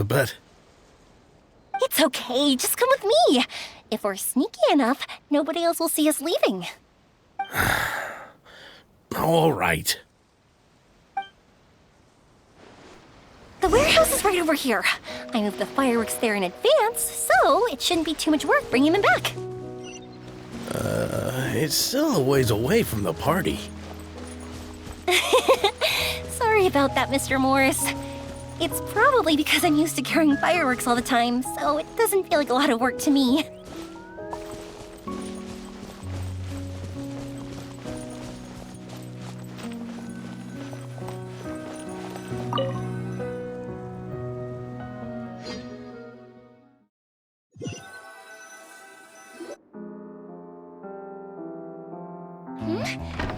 But... It's okay, just come with me. If we're sneaky enough, nobody else will see us leaving. All right. The warehouse is right over here. I moved the fireworks there in advance, so it shouldn't be too much work bringing them back. It's still a ways away from the party. Sorry about that, Mr. Morris. It's probably because I'm used to carrying fireworks all the time, so it doesn't feel like a lot of work to me.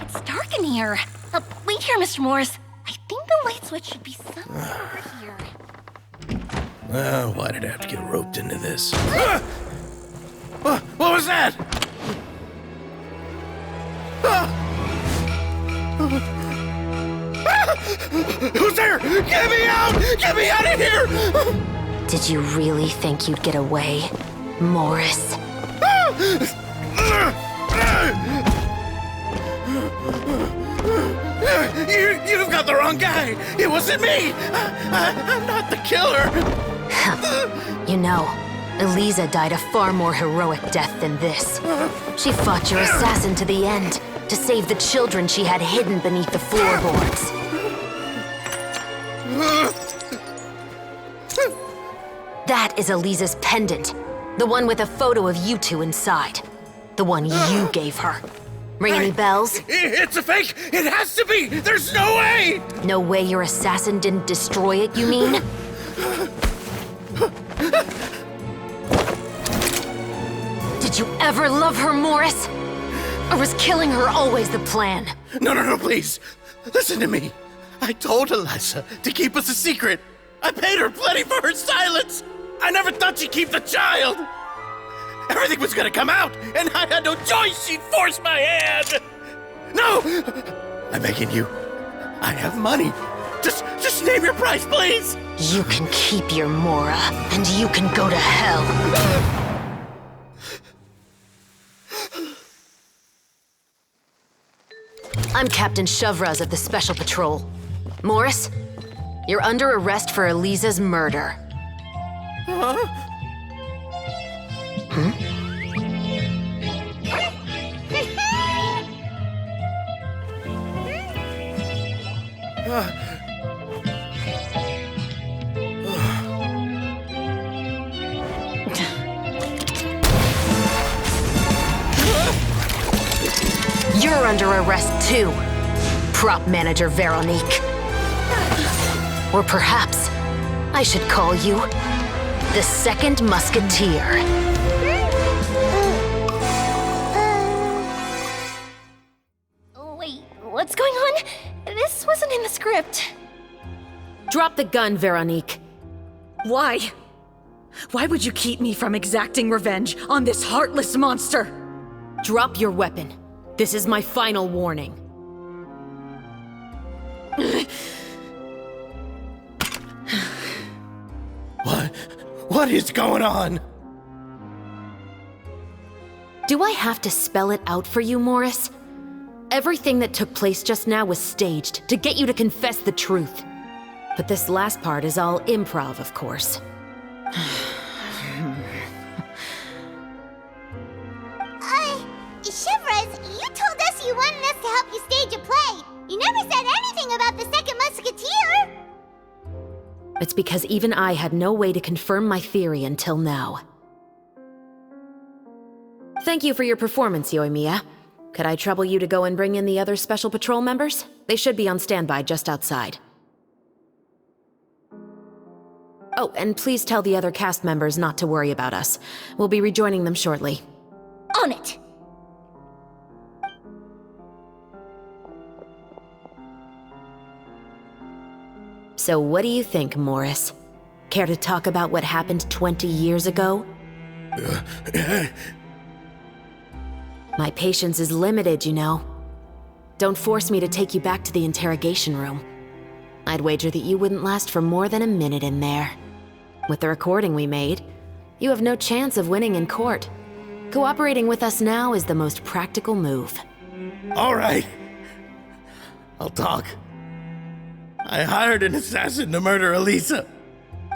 It's dark in here. Wait here, Mr. Morris. I think the light switch should be somewhere over here. Why did I have to get roped into this? What was that? Who's there? Get me out! Get me out of here! Did you really think you'd get away, Morris? You've got the wrong guy. It wasn't me. I'm not the killer. You know, Eliza died a far more heroic death than this. She fought your assassin to the end to save the children she had hidden beneath the floorboards. That is Eliza's pendant, the one with a photo of you two inside. The one you gave her. Ring any bells? It's a fake! It has to be! There's no way! No way your assassin didn't destroy it, you mean? Did you ever love her, Morris? Or was killing her always the plan? No, please. Listen to me. I told Eliza to keep us a secret. I paid her plenty for her silence. I never thought she'd keep the child. Everything was gonna come out, and I had no choice. She forced my hand. No! I'm begging you. I have money. Just name your price, please. You can keep your Mora, and you can go to hell. I'm Captain Chevreuse of the Special Patrol. Morris, you're under arrest for Eliza's murder. Huh? You're under arrest too, Prop Manager Veronique. Or perhaps I should call you the Second Musketeer. Wait, what's going on? This wasn't in the script. Drop the gun, Veronique. Why? Why would you keep me from exacting revenge on this heartless monster? Drop your weapon. This is my final warning. What is going on? Do I have to spell it out for you, Morris? Everything that took place just now was staged to get you to confess the truth. But this last part is all improv, of course. Chevreuse, you told us you wanted us to help you stage a play. You never said anything about the Second Musketeer. It's because even I had no way to confirm my theory until now. Thank you for your performance, Yoimiya. Could I trouble you to go and bring in the other Special Patrol members? They should be on standby just outside. Oh, and please tell the other cast members not to worry about us. We'll be rejoining them shortly. On it! So what do you think, Morris? Care to talk about what happened 20 years ago? My patience is limited, you know. Don't force me to take you back to the interrogation room. I'd wager that you wouldn't last for more than a minute in there. With the recording we made, you have no chance of winning in court. Cooperating with us now is the most practical move. All right. I'll talk. I hired an assassin to murder Elisa.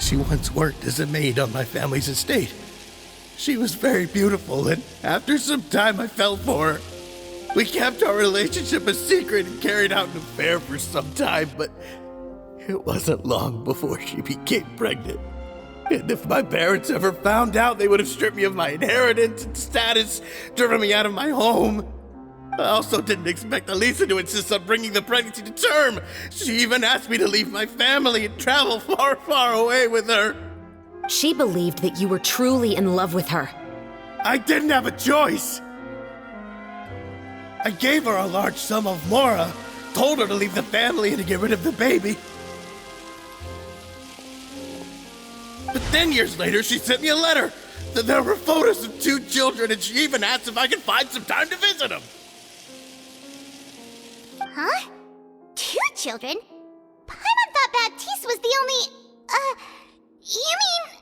She once worked as a maid on my family's estate. She was very beautiful, and after some time I fell for her. We kept our relationship a secret and carried out an affair for some time, but it wasn't long before she became pregnant. And if my parents ever found out, they would have stripped me of my inheritance and status, driven me out of my home. I also didn't expect Elisa to insist on bringing the pregnancy to term. She even asked me to leave my family and travel far, far away with her. She believed that you were truly in love with her. I didn't have a choice. I gave her a large sum of mora, told her to leave the family and to get rid of the baby. But then years later, she sent me a letter. There were photos of 2 children, and she even asked if I could find some time to visit them. Huh? 2 children? Paimon thought Baptiste was the only... you mean...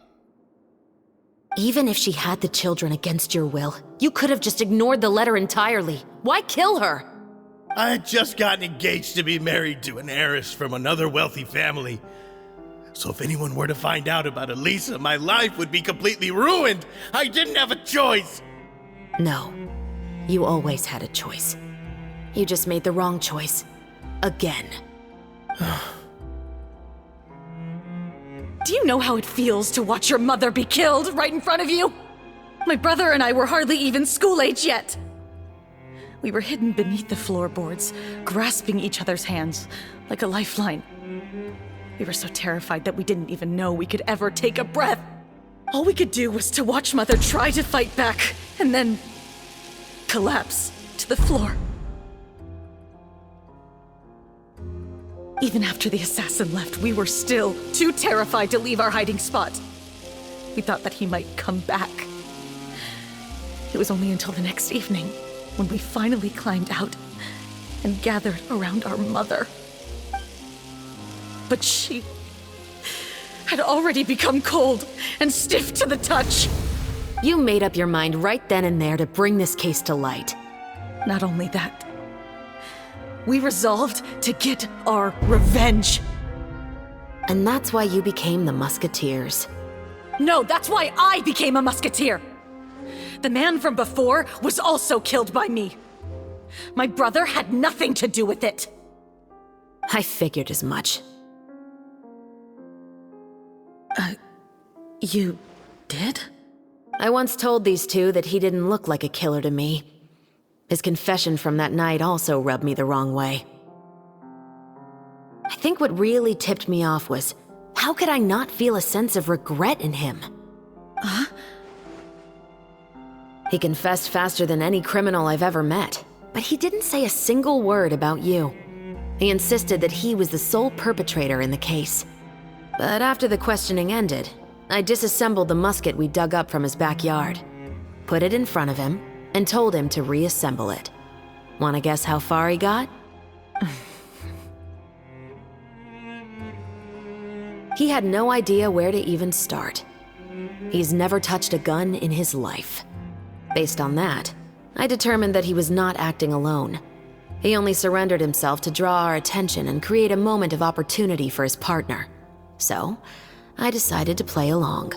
Even if she had the children against your will, you could have just ignored the letter entirely. Why kill her? I had just gotten engaged to be married to an heiress from another wealthy family. So if anyone were to find out about Elisa, my life would be completely ruined. I didn't have a choice. No, you always had a choice. You just made the wrong choice. Again. Do you know how it feels to watch your mother be killed right in front of you? My brother and I were hardly even school age yet. We were hidden beneath the floorboards, grasping each other's hands like a lifeline. We were so terrified that we didn't even know we could ever take a breath. All we could do was to watch Mother try to fight back, and then collapse to the floor. Even after the assassin left, we were still too terrified to leave our hiding spot. We thought that he might come back. It was only until the next evening when we finally climbed out and gathered around our mother. But she had already become cold and stiff to the touch. You made up your mind right then and there to bring this case to light. Not only that, we resolved to get our revenge. And that's why you became the Musketeers. No, that's why I became a musketeer. The man from before was also killed by me. My brother had nothing to do with it. I figured as much. You did? I once told these 2 that he didn't look like a killer to me. His confession from that night also rubbed me the wrong way. I think what really tipped me off was, how could I not feel a sense of regret in him? Huh? He confessed faster than any criminal I've ever met, but he didn't say a single word about you. He insisted that he was the sole perpetrator in the case. But after the questioning ended, I disassembled the musket we dug up from his backyard, put it in front of him, and told him to reassemble it. Wanna guess how far he got? He had no idea where to even start. He's never touched a gun in his life. Based on that, I determined that he was not acting alone. He only surrendered himself to draw our attention and create a moment of opportunity for his partner. So, I decided to play along.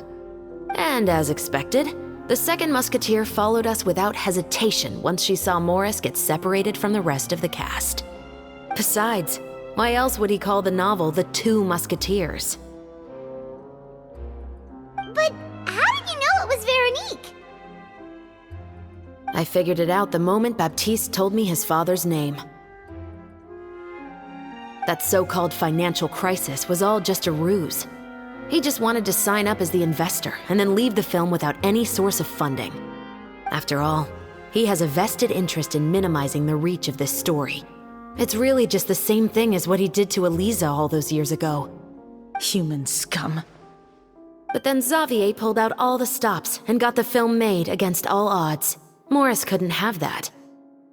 And as expected, the second musketeer followed us without hesitation once she saw Morris get separated from the rest of the cast. Besides, why else would he call the novel The Two Musketeers? But how did you know it was Veronique? I figured it out the moment Baptiste told me his father's name. That so-called financial crisis was all just a ruse. He just wanted to sign up as the investor and then leave the film without any source of funding. After all, he has a vested interest in minimizing the reach of this story. It's really just the same thing as what he did to Elisa all those years ago. Human scum. But then Xavier pulled out all the stops and got the film made against all odds. Morris couldn't have that.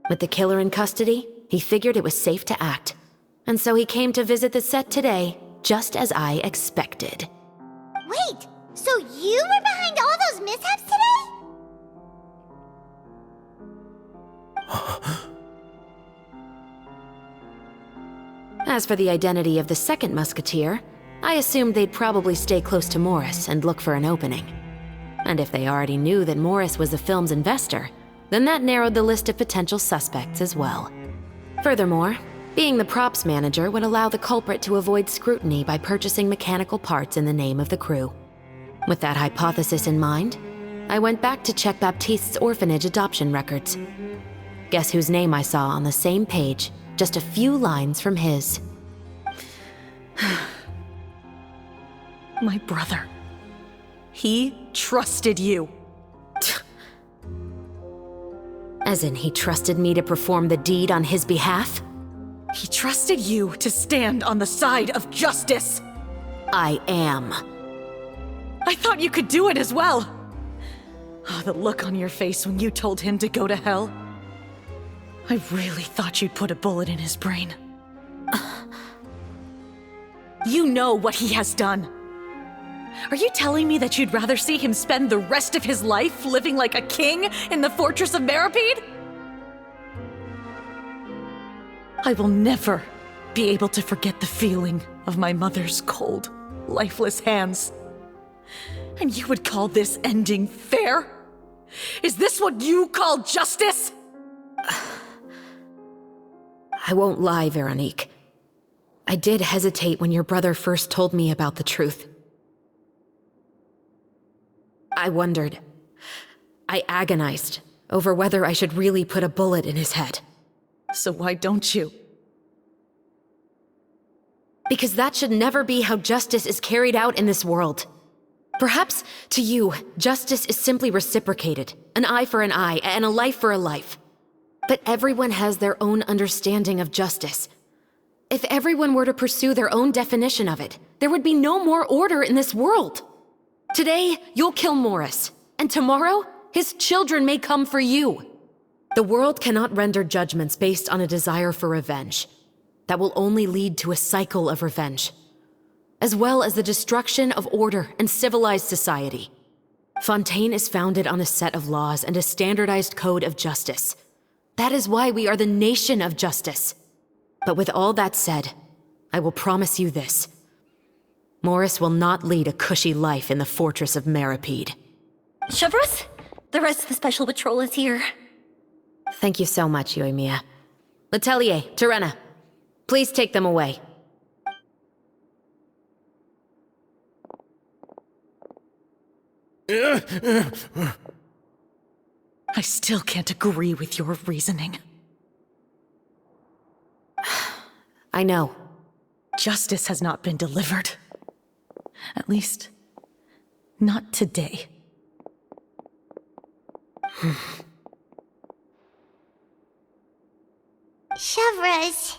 With the killer in custody, he figured it was safe to act. And so he came to visit the set today, just as I expected. Wait, So you were behind all those mishaps today? As for the identity of the second musketeer, I assumed they'd probably stay close to Morris and look for an opening. And if they already knew that Morris was the film's investor, then that narrowed the list of potential suspects as well. Furthermore, being the props manager would allow the culprit to avoid scrutiny by purchasing mechanical parts in the name of the crew. With that hypothesis in mind, I went back to check Baptiste's orphanage adoption records. Guess whose name I saw on the same page, just a few lines from his. My brother. He trusted you. As in, he trusted me to perform the deed on his behalf? He trusted you to stand on the side of justice. I am. I thought you could do it as well. Oh, the look on your face when you told him to go to hell. I really thought you'd put a bullet in his brain. You know what he has done. Are you telling me that you'd rather see him spend the rest of his life living like a king in the fortress of Meripede? I will never be able to forget the feeling of my mother's cold, lifeless hands. And you would call this ending fair? Is this what you call justice? I won't lie, Veronique. I did hesitate when your brother first told me about the truth. I wondered. I agonized over whether I should really put a bullet in his head. So why don't you? Because that should never be how justice is carried out in this world. Perhaps, to you, justice is simply reciprocated. An eye for an eye, and a life for a life. But everyone has their own understanding of justice. If everyone were to pursue their own definition of it, there would be no more order in this world. Today, you'll kill Morris, and tomorrow, his children may come for you. The world cannot render judgments based on a desire for revenge. That will only lead to a cycle of revenge, as well as the destruction of order and civilized society. Fontaine is founded on a set of laws and a standardized code of justice. That is why we are the nation of justice. But with all that said, I will promise you this. Morris will not lead a cushy life in the fortress of Meripede. Chevreuse, the rest of the special patrol is here. Thank you so much, Yoimiya. Letelier, Terena, please take them away. I still can't agree with your reasoning. I know. Justice has not been delivered. At least, not today. Chevreuse.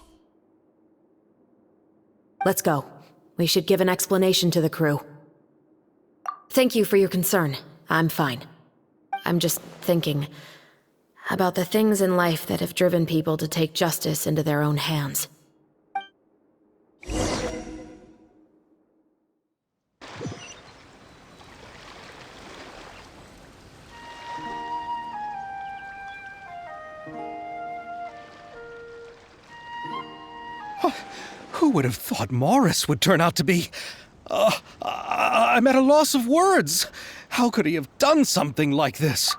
Let's go. We should give an explanation to the crew. Thank you for your concern. I'm fine. I'm just thinking about the things in life that have driven people to take justice into their own hands. Who would have thought Morris would turn out to be... I'm at a loss of words. How could he have done something like this?